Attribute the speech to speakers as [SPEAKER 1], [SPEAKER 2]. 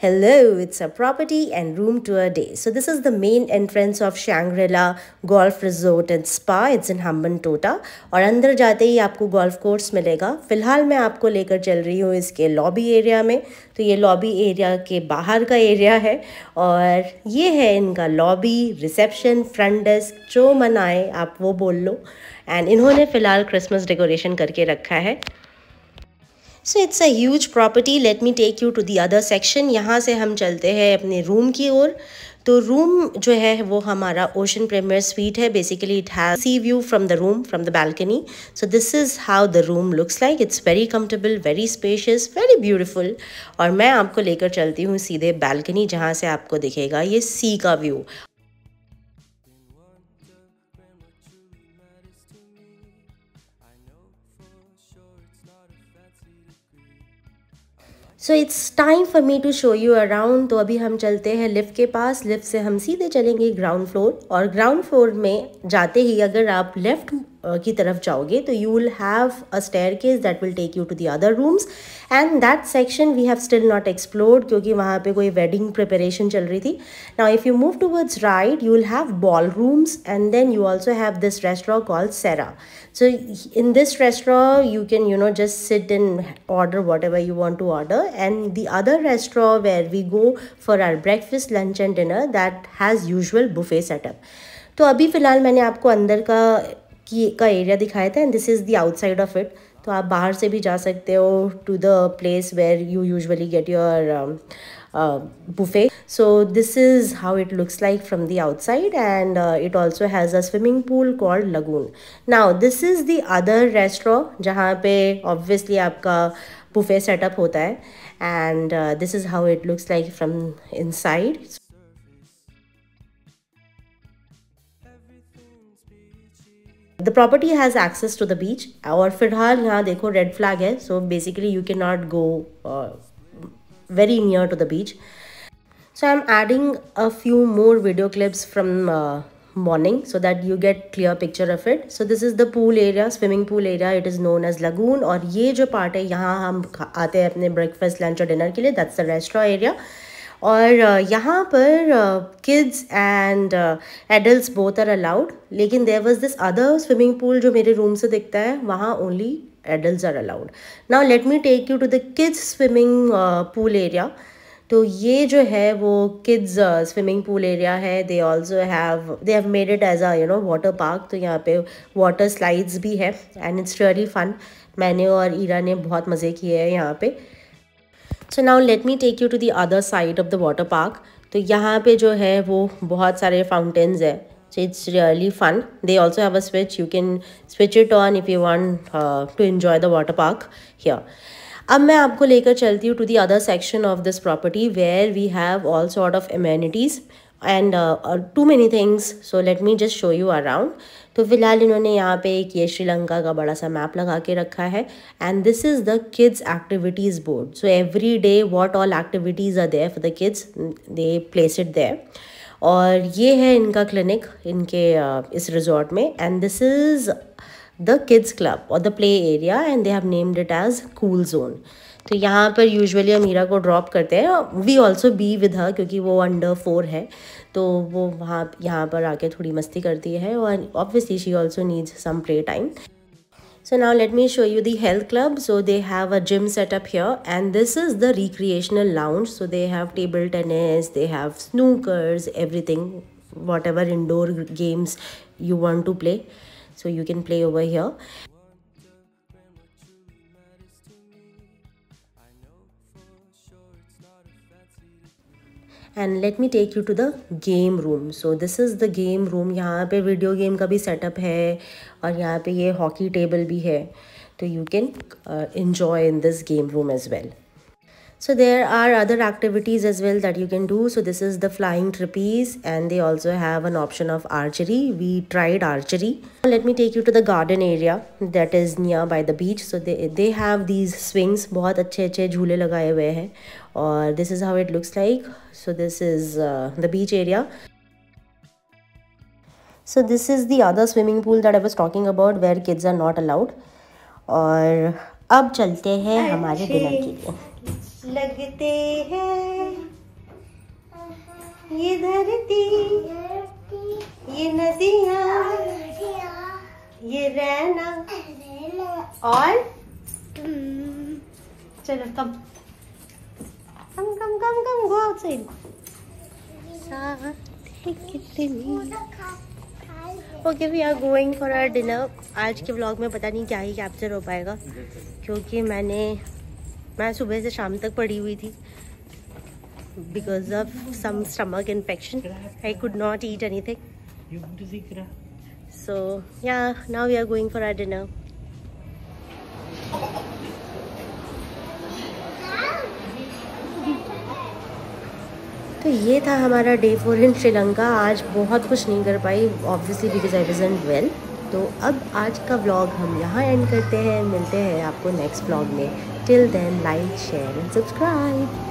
[SPEAKER 1] Hello, it's a property and room tour day. So this is the main entrance of Shangri-La Golf Resort and Spa. It's in Hambantota और अंदर जाते ही आपको golf course मिलेगा। फिलहाल मैं आपको लेकर चल रही हूँ इसके लॉबी एरिया में। तो ये लॉबी एरिया के बाहर का एरिया है और ये है इनका लॉबी, रिसेप्शन, फ्रंट डेस्क, जो मन आए आप वो बोल लो। एंड इन्होंने फ़िलहाल क्रिसमस डेकोरेशन करके रखा है। So it's a huge property. Let me take you to the other section. यहाँ से हम चलते हैं अपने रूम की ओर। तो रूम जो है वो हमारा ओशन प्रीमियर स्वीट है। Basically it has C view from the room, from the balcony. So this is how the room looks like. It's very comfortable, very spacious, very beautiful. और मैं आपको लेकर चलती हूँ सीधे बालकनी, जहाँ से आपको दिखेगा ये सी का view. So it's time for me to show you around. तो अभी हम चलते हैं लिफ्ट के पास। लिफ्ट से हम सीधे चलेंगे ग्राउंड फ्लोर और ग्राउंड फ्लोर में जाते ही अगर आप लेफ्ट की तरफ जाओगे तो you will have a staircase that will take you to the other rooms and that section we have still not explored क्योंकि वहाँ पे कोई वेडिंग प्रिपरेशन चल रही थी। Now if you move towards right you will have ball rooms and then you also have this restaurant called Sera. So in this restaurant you can just sit and order whatever you want to order, and the other restaurant where we go for our breakfast, lunch and dinner that has usual buffet setup. तो अभी फ़िलहाल मैंने आपको अंदर का area दिखाया था and this is the outside of it. तो आप बाहर से भी जा सकते हो to the place where you usually get your buffet. So this is how it looks like from the outside, and it also has a swimming pool called Lagoon. Now this is the other restaurant जहाँ पे obviously आपका buffet setup होता है, and this is how it looks like from inside. The property has access to the beach और फिलहाल यहाँ देखो red flag है, so basically you cannot go very near to the beach. So I'm adding a few more video clips from morning so that you get clear picture of it. So this is the pool area, swimming pool area. It is known as lagoon. और ये जो part है यहाँ हम आते हैं अपने breakfast, lunch और dinner के लिए. That's the restaurant area. और यहाँ पर kids and adults both are allowed. लेकिन there was this other swimming pool जो मेरे room से दिखता है, वहाँ only adults are allowed. Now let me take you to the kids swimming pool area. तो ये जो है वो kids swimming pool area है. they have made it as a water park. तो यहाँ पे water slides भी है and it's really fun. मैंने और ईरा ने बहुत मज़े किए हैं यहाँ पे. So now let me take you to the other side of the water park. तो यहाँ पे जो है वो बहुत सारे fountains है. So it's really fun. They also have a switch. You can switch it on if you want to enjoy the water park here. अब मैं आपको लेकर चलती हूँ to the other section of this property where we have all sort of amenities and too many things. So let me just show you around. तो फिलहाल इन्होंने यहाँ पे एक ये श्रीलंका का बड़ा सा मैप लगा के रखा है and this is the kids activities board. So every day what all activities are there for the kids, they place it there. और ये है इनका क्लिनिक इनके इस रिजॉर्ट में and this is the kids club और the play area and they have named it as cool zone. तो यहाँ पर यूजुअली अमीरा को ड्रॉप करते हैं. We also be with her क्योंकि वो अंडर 4 है तो वो यहाँ पर आके थोड़ी मस्ती करती है और obviously she also needs some play time. So now let me show you the health club. So they have a gym setup here and this is the recreational lounge. So they have table tennis, they have snookers, everything, whatever indoor games you want to play. So you can play over here. And let me take you to the game room. So this is the game room. यहाँ पे video game का भी setup है और यहाँ पे ये hockey table भी है. तो you can enjoy in this game room as well. So there are other activities as well that you can do. So this is the flying trapeze and they also have an option of archery. We tried archery. Let me take you to the garden area that is near by the beach. So they have these swings. बहुत अच्छे झूले लगाए हुए हैं और this is how it looks like. So this is the beach area. So this is the other swimming pool that I was talking about where kids are not allowed. और अब चलते हैं हमारे डिनर के लिए. लगते हैं ये धरती, ये नदियाँ, ये रहना और चलो कम go outside. Okay, we are going for our dinner. आज के व्लॉग में पता नहीं क्या ही कैप्चर हो पाएगा क्योंकि मैं सुबह से शाम तक पड़ी हुई थी because of some stomach infection. I could not eat anything. So yeah, now we are going for our dinner. तो ये था हमारा डे 4 इन श्रीलंका। आज बहुत कुछ नहीं कर पाई obviously because I wasn't well. तो अब आज का व्लॉग हम यहाँ एंड करते हैं। मिलते हैं आपको नेक्स्ट व्लॉग में। Till then like share and subscribe.